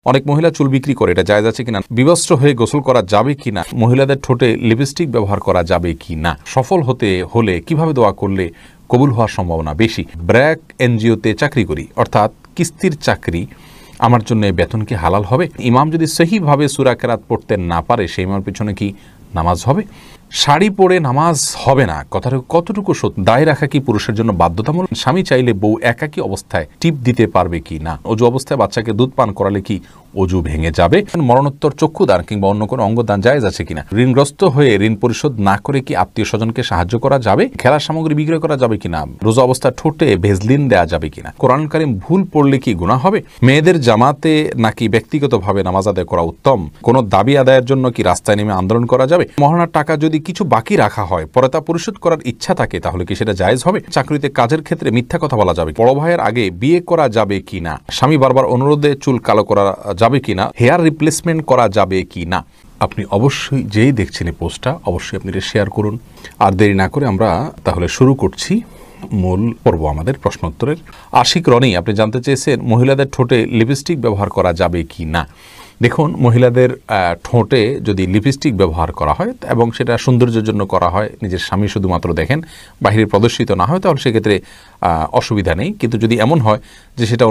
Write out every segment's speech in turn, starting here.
অনেক মহিলা চুল বিক্রি করে, এটা জায়েজ আছে কিনা? বিবস্ত্র হয়ে গোসল করা যাবে কিনা? মহিলাদের ঠোঁটে লিপস্টিক ব্যবহার করা যাবে কিনা? সফল হতে হলে কিভাবে দোয়া করলে কবুল হওয়ার সম্ভাবনা বেশি? ব্র্যাক এনজিওতে চাকরি করি, অর্থাৎ কিস্তির চাকরি, আমার জন্য বেতন কি হালাল হবে? ইমাম যদি সহিভাবে সূরা কেরাত পড়তে না পারে, সেই ইমামের পিছনে কি নামাজ হবে? শাড়ি পরে নামাজ হবে না, কথাটা কতটুকু সত্য? দায় রাখা কি পুরুষের জন্য বাধ্যতামূলক? স্বামী চাইলে বউ একাকী অবস্থায় টিপ দিতে পারবে কি না? অজু অবস্থায় বাচ্চাকে দুধ পান করালে কি অজু ভেঙে যাবে? মরণোত্তর চক্ষুদান কিংবা অন্য কোনো অঙ্গদান জায়েজ আছে কিনা? ঋণগ্রস্ত হয়ে ঋণ পরিশোধ না করে কি আত্মীয় স্বজনকে সাহায্য করা যাবে? খেলার সামগ্রী বিক্রয় করা যাবে কিনা? রোজা অবস্থায় ঠোঁটে ভেজলিন দেওয়া যাবে কিনা? কোরআন কারীম ভুল পড়লে কি গুনাহ হবে? মেয়েদের জামাতে নাকি ব্যক্তিগতভাবে নামাজ আদায় করা উত্তম? কোনো দাবি আদায়ের জন্য কি রাস্তায় নেমে আন্দোলন করা যাবে? মহারণার টাকা যদি কিছু বাকি রাখা হয়, পরে তা পরিশোধ করার ইচ্ছা থাকে, তাহলে কি সেটা জায়েজ হবে? চাকরিতে কাজের ক্ষেত্রে মিথ্যা কথা বলা যাবে? বড় ভাইয়ের আগে বিয়ে করা যাবে কিনা? স্বামী বারবার অনুরোধে চুল কালো করা যাবে কিনা? হেয়ার রিপ্লেসমেন্ট করা যাবে কিনা? আপনি অবশ্যই যেই দেখছেন এই পোস্টটা, অবশ্যই আপনি এটা শেয়ার করুন। আর দেরি না করে আমরা তাহলে শুরু করছি মূল পর্ব আমাদের প্রশ্নোত্তরের। আশিক রনি, আপনি জানতে চেয়েছেন মহিলাদের ঠোঁটে লিপস্টিক ব্যবহার করা যাবে কি না। দেখুন, মহিলাদের ঠোঁটে যদি লিপস্টিক ব্যবহার করা হয় এবং সেটা সৌন্দর্যের জন্য করা হয়, নিজের স্বামী শুধুমাত্র দেখেন, বাহিরে প্রদর্শিত না হয়, তাহলে সেক্ষেত্রে অসুবিধা নেই। কিন্তু যদি এমন হয় যে সেটা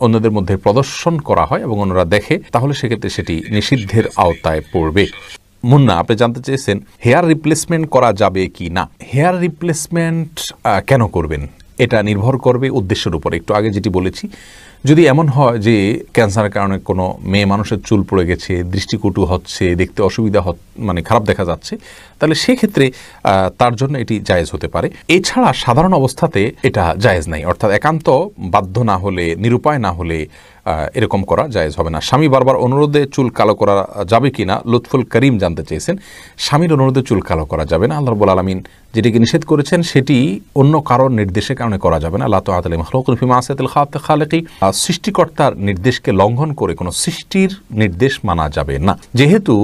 অন্যদের মধ্যে প্রদর্শন করা হয় এবং অন্যরা দেখে, তাহলে সেক্ষেত্রে সেটি নিষিদ্ধের আওতায় পড়বে। মুন্না, আপনি জানতে চেয়েছেন হেয়ার রিপ্লেসমেন্ট করা যাবে কি না। হেয়ার রিপ্লেসমেন্ট কেন করবেন, এটা নির্ভর করবে উদ্দেশ্যের উপর। একটু আগে যেটি বলেছি, যদি এমন হয় যে ক্যান্সারের কারণে কোনো মেয়ে মানুষের চুল পড়ে গেছে, দৃষ্টিকটু হচ্ছে, দেখতে অসুবিধা মানে খারাপ দেখা যাচ্ছে, তাহলে সেক্ষেত্রে তার জন্য এটি জায়েজ হতে পারে। এছাড়া সাধারণ অবস্থাতে এটা জায়েজ নাই, অর্থাৎ একান্ত বাধ্য না হলে, নিরুপায় না হলে এরকম করা জায়েজ হবে না। স্বামী বারবার অনুরোধে চুল কালো করা যাবে কিনা, লুৎফুল করিম জানতে চেয়েছেন। স্বামীর অনুরোধে চুল কালো করা যাবে না। আল্লাহ রাব্বুল আলামিন যেটিকে নিষেধ করেছেন সেটি অন্য কারোর নির্দেশের কারণে করা যাবে না। লা তাআতা লিমাখলুকিন ফি মাসিয়াতিল খালিকি, সৃষ্টিকর্তার নির্দেশকে লঙ্ঘন করে কোনো সৃষ্টির নির্দেশ মানা যাবে না। যেহেতু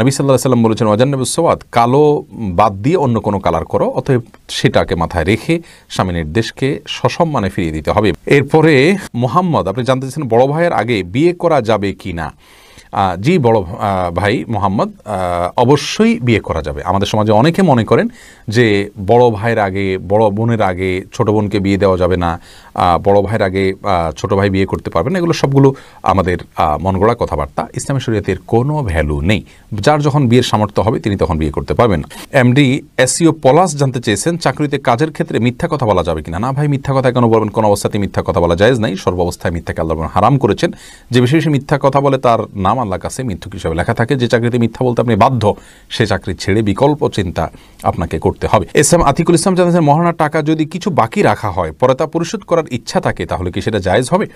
নবী সাল্লাল্লাহু আলাইহি ওয়াসাল্লাম বলেছেন ওয়াজান্নাবুস সাওয়াদ, কালো বাদ দিয়ে অন্য কোনো কালার করো, অতএব সেটাকে মাথায় রেখে স্বামী নির্দেশকে সসম্মানে ফিরিয়ে দিতে হবে। এরপরে মোহাম্মদ, আপনি জানতে চাচ্ছেন বড় ভাইয়ের আগে বিয়ে করা যাবে কি না। জি বড় ভাই মোহাম্মদ, অবশ্যই বিয়ে করা যাবে। আমাদের সমাজে অনেকে মনে করেন যে বড় ভাইয়ের আগে, বড় বোনের আগে ছোট বোনকে বিয়ে দেওয়া যাবে না, বড় ভাইয়ের আগে ছোট ভাই বিয়ে করতে পারবে না। এগুলো সবগুলো আমাদের মনগড়া কথাবার্তা। ইসলামী শরীয়তের কোনো ভ্যালু নেই। যার যখন বিয়ের সামর্থ্য হবে তিনি তখন বিয়ে করতে পারবেন। এমডি এসইও পলাশ জানতে চেয়েছেন চাকরিতে কাজের ক্ষেত্রে মিথ্যা কথা বলা যাবে কিনা। না ভাই, মিথ্যা কথা কেন বলবেন? কোনো অবস্থাতে মিথ্যা কথা বলা জায়েজ নাই। সর্বাবস্থায় মিথ্যাকে আল্লাহ হারাম করেছেন। যে বেশি বেশি মিথ্যা কথা বলে তার নাম আল্লাহর কাছে মিথ্যুক হিসাবে লেখা থাকে। যে চাকরিতে মিথ্যা বলতে আপনি বাধ্য, সে চাকরি ছেড়ে বিকল্প চিন্তা আপনাকে করতে হবে। এসএম আতিকুল ইসলাম জানাচ্ছেন মহারণার টাকা যদি কিছু বাকি রাখা হয়, পরে তা পরিশোধ করার ইচ্ছা থাকে, তাহলে কি সেটা জায়েজ হবে?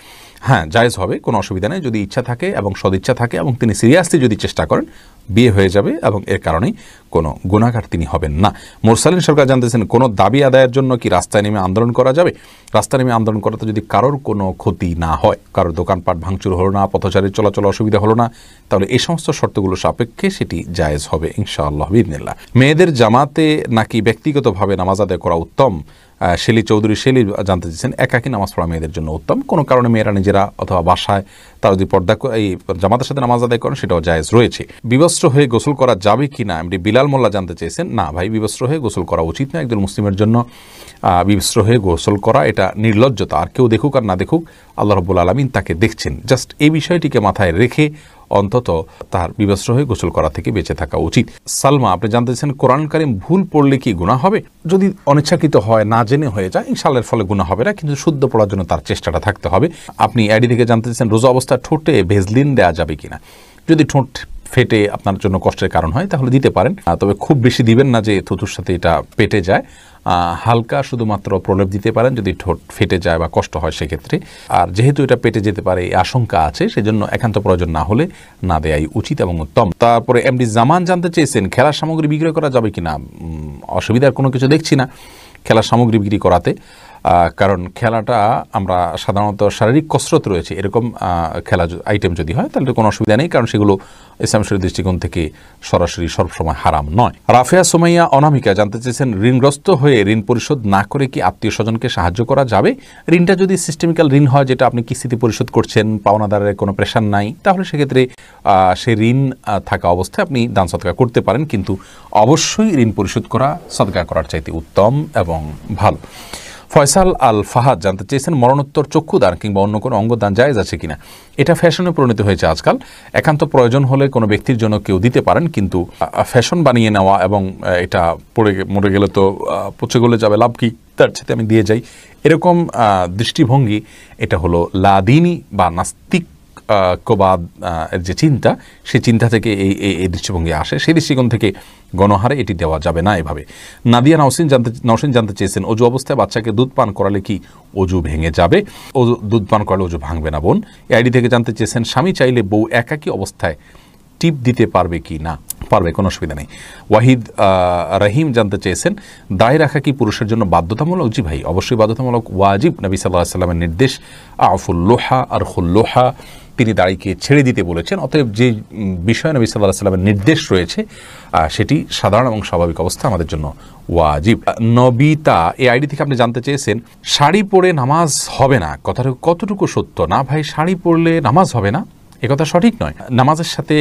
হ্যাঁ, জায়েজ হবে, কোনো অসুবিধা নেই। যদি ইচ্ছা থাকে এবং সদিচ্ছা থাকে এবং তিনি সিরিয়াসলি যদি চেষ্টা করেন, বিয়ে হয়ে যাবে এবং এর কারণেই কোনো গুনাহগার তিনি হবেন না। মোরসালিন সরকার জানতেছেন কোনো দাবি আদায়ের জন্য কি রাস্তায় নেমে আন্দোলন করা যাবে। রাস্তায় নেমে আন্দোলন করাতে যদি কারোর কোনো ক্ষতি না হয়, কারোর দোকানপাট ভাঙচুর হলো না, পথচারীর চলাচল অসুবিধা হলো না, তাহলে এই সমস্ত শর্তগুলো সাপেক্ষে সেটি জায়েজ হবে ইনশাআল্লাহ বিইذনিল্লাহ। মেয়েদের জামাতে নাকি ব্যক্তিগতভাবে নামাজ আদায় করা উত্তম। শেলি চৌধুরী জানতে চেয়েছেন একাকী নামাজ পড়া মেয়েদের জন্য উত্তম। কোনো কারণে মেয়েরা নিজেরা অথবা বাসায় তারা যদি এই জামাতের সাথে নামাজ আদায় করেন, সেটাও জায়েজ রয়েছে। বিবস্ত্র হয়ে গোসল করা যাবে কি না, এমডি বিলাল মোল্লা জানতে চেয়েছেন। না ভাই, বিবস্ত্র হয়ে গোসল করা উচিত না। একজন মুসলিমের জন্য বিবস্ত্র হয়ে গোসল করা এটা নির্লজ্জতা। আর কেউ দেখুক আর না দেখুক, আল্লাহ রাব্বুল আলামিন তাকে দেখছেন। জাস্ট এই বিষয়টিকে মাথায় রেখে অন্তত তার বিবস্ত্র হয়ে গোসল করা থেকে বেঁচে থাকা উচিত। সালমা, আপনি জানতে চাচ্ছেন কোরআন কারীম ভুল পড়লে কি গুনাহ হবে। যদি অনিচ্ছাকৃত হয়, না জেনে হয়ে যায়, ইনশাআল্লাহ এর ফলে গুনাহ হবে না, কিন্তু শুদ্ধ পড়ার জন্য তার চেষ্টাটা থাকতে হবে। আপনি আইডি থেকে জানতে চাচ্ছেন রোজা অবস্থায় ঠোঁটে ভেজলিন দেওয়া যাবে কিনা। যদি ঠোঁট ফেটে আপনার জন্য কষ্টের কারণ হয়, তাহলে দিতে পারেন, তবে খুব বেশি দিবেন না যে থুতুর সাথে এটা পেটে যায়। হালকা শুধুমাত্র প্রলেপ দিতে পারেন যদি ঠোঁট ফেটে যায় বা কষ্ট হয় সেক্ষেত্রে। আর যেহেতু এটা পেটে যেতে পারে এই আশঙ্কা আছে, সেজন্য একান্ত প্রয়োজন না হলে না দেয়াই উচিত এবং উত্তম। তারপরে এমডি জামান জানতে চেয়েছেন খেলার সামগ্রী বিক্রয় করা যাবে কিনা। অসুবিধার কোনো কিছু দেখছি না খেলার সামগ্রী বিক্রি করাতে। কারণ খেলাটা আমরা সাধারণত শারীরিক কসরত রয়েছে এরকম খেলা আইটেম যদি হয় তাহলে কোনো অসুবিধা নেই, কারণ সেগুলো ইসলাম শরীয়তের দৃষ্টিকোণ থেকে সরাসরি সবসময় হারাম নয়। রাফিয়া সুমাইয়া অনামিকা জানতে চেয়েছেন, ঋণগ্রস্ত হয়ে ঋণ পরিশোধ না করে কি আত্মীয় স্বজনকে সাহায্য করা যাবে? ঋণটা যদি সিস্টেমিক্যাল ঋণ হয়, যেটা আপনি কিস্তিতে পরিশোধ করছেন, পাওনাদারের কোনো প্রেশার নাই, তাহলে সেক্ষেত্রে সে ঋণ থাকা অবস্থায় আপনি দান সদকা করতে পারেন, কিন্তু অবশ্যই ঋণ পরিশোধ করা সদকা করার চাইতে উত্তম এবং ভালো। ফয়সাল আল ফাহাদ জানতে চেয়েছেন, মরণোত্তর চক্ষুদান কিংবা অন্য কোনো অঙ্গদান জায়েজ আছে কিনা? এটা ফ্যাশনে পরিণত হয়েছে আজকাল। একান্ত প্রয়োজন হলে কোনো ব্যক্তির জন্য কেউ দিতে পারেন, কিন্তু ফ্যাশন বানিয়ে নেওয়া এবং এটা মরে গেলে তো পচে গলে যাবে, লাভ কি, তার সাথে আমি দিয়ে যাই, এরকম দৃষ্টিভঙ্গি এটা হলো লাদিনী বা নাস্তিক কবাদ এর যে চিন্তা, সেই চিন্তা থেকে এই দৃষ্টিভঙ্গি আসে। সেই দৃষ্টিকোণ থেকে গণহারে এটি দেওয়া যাবে না এভাবে। নাদিয়া নওশিন জানতে চেয়েছেন, অজু অবস্থায় বাচ্চাকে দুধ পান করালে কি অজু ভেঙে যাবে? দুধ পান করালে অজু ভাঙবে না বোন। এই আইডি থেকে জানতে চেয়েছেন, স্বামী চাইলে বউ একাকী অবস্থায় টিপ দিতে পারবে কি না? পারবে, কোনো অসুবিধা নেই। ওয়াহিদ রহিম জানতে চেয়েছেন, দায় রাখা কি পুরুষের জন্য বাধ্যতামূলক? জি ভাই, অবশ্যই বাধ্যতামূলক, ওয়াজিব। নবী সাল্লাল্লাহু আলাইহি ওয়াসাল্লামের নির্দেশ আফুল্লোহা আর খুল্লোহা, তিনি দাড়িকে ছেড়ে দিতে বলেছেন। অতএব যে বিষয়ে নবী সাল্লাল্লাহু আলাইহি ওয়াসাল্লামের নির্দেশ রয়েছে সেটি সাধারণ এবং স্বাভাবিক অবস্থা আমাদের জন্য ওয়াজিব। নবিতা এই আইডি থেকে আপনি জানতে চেয়েছেন, শাড়ি পরে নামাজ হবে না, কথাটা কতটুকু সত্য? না ভাই, শাড়ি পরলে নামাজ হবে না একথা সঠিক নয়। নামাজের সাথে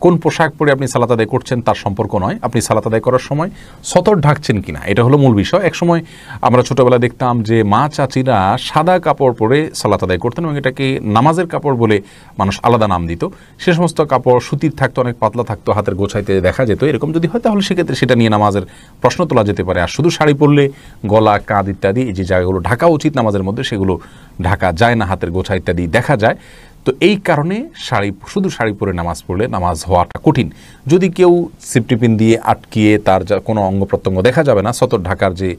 কোন পোশাক পরে আপনি সালাত আদায় করছেন তার সম্পর্ক নয়, আপনি সালাত আদায় করার সময় সতর ঢাকছেন কিনা, এটা হলো মূল বিষয়। একসময় আমরা ছোটবেলায় দেখতাম যে মা চাচিরা সাদা কাপড় পরে সালাত আদায় করতেন এবং এটাকে নামাজের কাপড় বলে মানুষ আলাদা নাম দিত। সে সমস্ত কাপড় সুতির থাকতো, অনেক পাতলা থাকতো, হাতের গোছাইতে দেখা যেত। এরকম যদি হয় তাহলে সেক্ষেত্রে সেটা নিয়ে নামাজের প্রশ্ন তোলা যেতে পারে। আর শুধু শাড়ি পরলে গলা, কাঁধ ইত্যাদি এই যে জায়গাগুলো ঢাকা উচিত নামাজের মধ্যে, সেগুলো ঢাকা যায় না, হাতের গোছা ইত্যাদি দেখা যায়। তো এই কারণে শুধু শাড়ি পরে নামাজ পড়লে নামাজ হওয়াটা কঠিন। যদি কেউ সিপটিপিন দিয়ে আটকিয়ে তার কোনো অঙ্গ প্রত্যঙ্গ দেখা যাবে না, সতর ঢাকার যে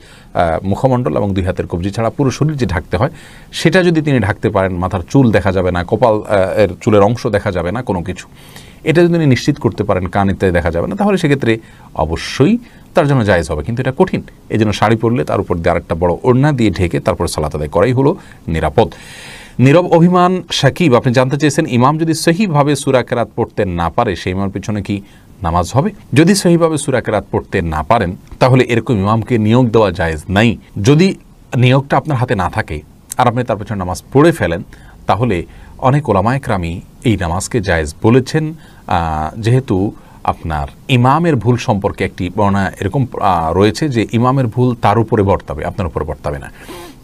মুখমণ্ডল এবং দুই হাতের কবজি ছাড়া পুরো শরীর যে ঢাকতে হয়, সেটা যদি তিনি ঢাকতে পারেন, মাথার চুল দেখা যাবে না, কপাল এর চুলের অংশ দেখা যাবে না, কোনো কিছু, এটা যদি তিনি নিশ্চিত করতে পারেন, কান ইত্যাদি দেখা যাবে না, তাহলে সেক্ষেত্রে অবশ্যই তার জন্য জায়েজ হবে। কিন্তু এটা কঠিন, এই জন্য শাড়ি পরলে তার উপর দিয়ে আরেকটা বড় ওড়না দিয়ে ঢেকে তারপর সালাত আদায় করাই হলো নিরাপদ। নীরব অভিমান সাকিব আপনি জানতে চেয়েছেন, ইমাম যদি সহিভাবে সূরা কেরাত পড়তে না পারে, সেই ইমামের পিছনে কি নামাজ হবে? যদি সহিভাবে সূরা কেরাত পড়তে না পারেন তাহলে এরকম ইমামকে নিয়োগ দেওয়া জায়েজ নাই। যদি নিয়োগটা আপনার হাতে না থাকে আর আপনি তার পিছনে নামাজ পড়ে ফেলেন, তাহলে অনেক ওলামায়ে কেরামি এই নামাজকে জায়েজ বলেছেন, যেহেতু আপনার ইমামের ভুল সম্পর্কে একটি বর্ণনা এরকম রয়েছে যে ইমামের ভুল তার উপরে বর্তাবে, আপনার উপরে বর্তাবে না।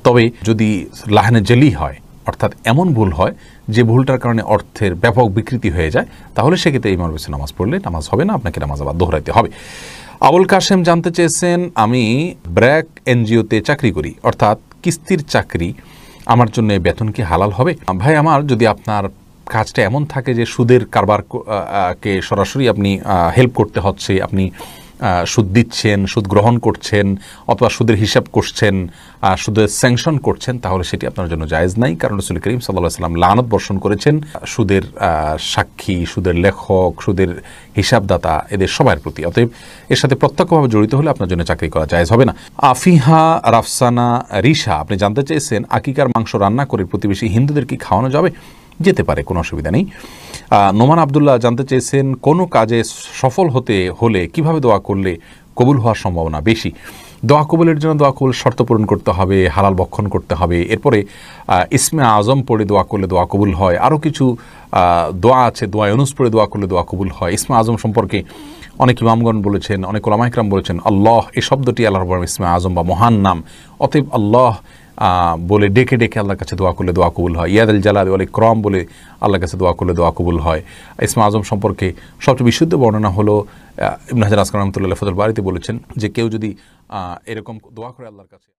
তবে যদি লাহনে জেলি হয়, অর্থাৎ এমন ভুল হয় যে ভুলটার কারণে অর্থের ব্যাপক বিকৃতি হয়ে যায়, তাহলে সেক্ষেত্রে ইমামের পিছনে নামাজ পড়লে নামাজ হবে না, আপনাকে নামাজ আবার দোহরাইতে হবে। আবুল কাশেম জানতে চেয়েছেন, আমি ব্র্যাক এনজিওতে চাকরি করি, অর্থাৎ কিস্তির চাকরি, আমার জন্য বেতন কি হালাল হবে? ভাই আমার, যদি আপনার কাজটা এমন থাকে যে সুদের কারবার কে সরাসরি আপনি হেল্প করতে হচ্ছে, আপনি সুদ দিচ্ছেন, সুদ গ্রহণ করছেন, অথবা সুদের হিসাব করছেন, সুদের স্যাংশন করছেন, তাহলে সেটি আপনার জন্য জায়েজ নাই। কারণ রাসূল করিম সাল্লাল্লাহু আলাইহি ওয়াসাল্লাম লানত বর্ষণ করেছেন সুদের সাক্ষী, সুদের লেখক, সুদের হিসাবদাতা, এদের সবার প্রতি। অতএব এর সাথে প্রত্যক্ষভাবে জড়িত হলে আপনার জন্য চাকরি করা জায়েজ হবে না। আফিহা রাফসানা রিশা আপনি জানতে চেয়েছেন, আকিকার মাংস রান্না করে প্রতিবেশী হিন্দুদের কি খাওয়ানো যাবে? যেতে পারে, কোনো অসুবিধা নেই। নোমান আবদুল্লাহ জানতে চেয়েছেন, কোনো কাজে সফল হতে হলে কিভাবে দোয়া করলে কবুল হওয়ার সম্ভাবনা বেশি? দোয়া কবুলের জন্য দোয়া কবুল শর্ত পূরণ করতে হবে, হালাল ভক্ষণ করতে হবে, এরপরে ইসমে আজম পড়ে দোয়া করলে দোয়া কবুল হয়। আরও কিছু দোয়া আছে, দোয়া ইউনুস পড়ে দোয়া করলে দোয়া কবুল হয়। ইসমে আজম সম্পর্কে অনেক ইমামগণ বলেছেন, অনেক ওলামায়ে কেরাম বলেছেন, আল্লাহ এই শব্দটি আল্লাহর বড় ইসমে আজম বা মহান নাম। অতএব আল্লাহ বলে ডেকে ডেকে আল্লাহর কাছে দোয়া করলে দোয়া কবুল হয়। ইয়াদ আল জালাল ওয়াল ইকরাম বলে আল্লাহর কাছে দোয়া করলে দোয়া কবুল হয়। ইসমে আজম সম্পর্কে সবচেয়ে বিশুদ্ধ বর্ণনা হলো ইবনে হাজার আসকালানি রাহমাতুল্লাহি ফাতুল বারীতে বলেছেন যে কেউ যদি এরকম দোয়া করে আল্লাহর কাছে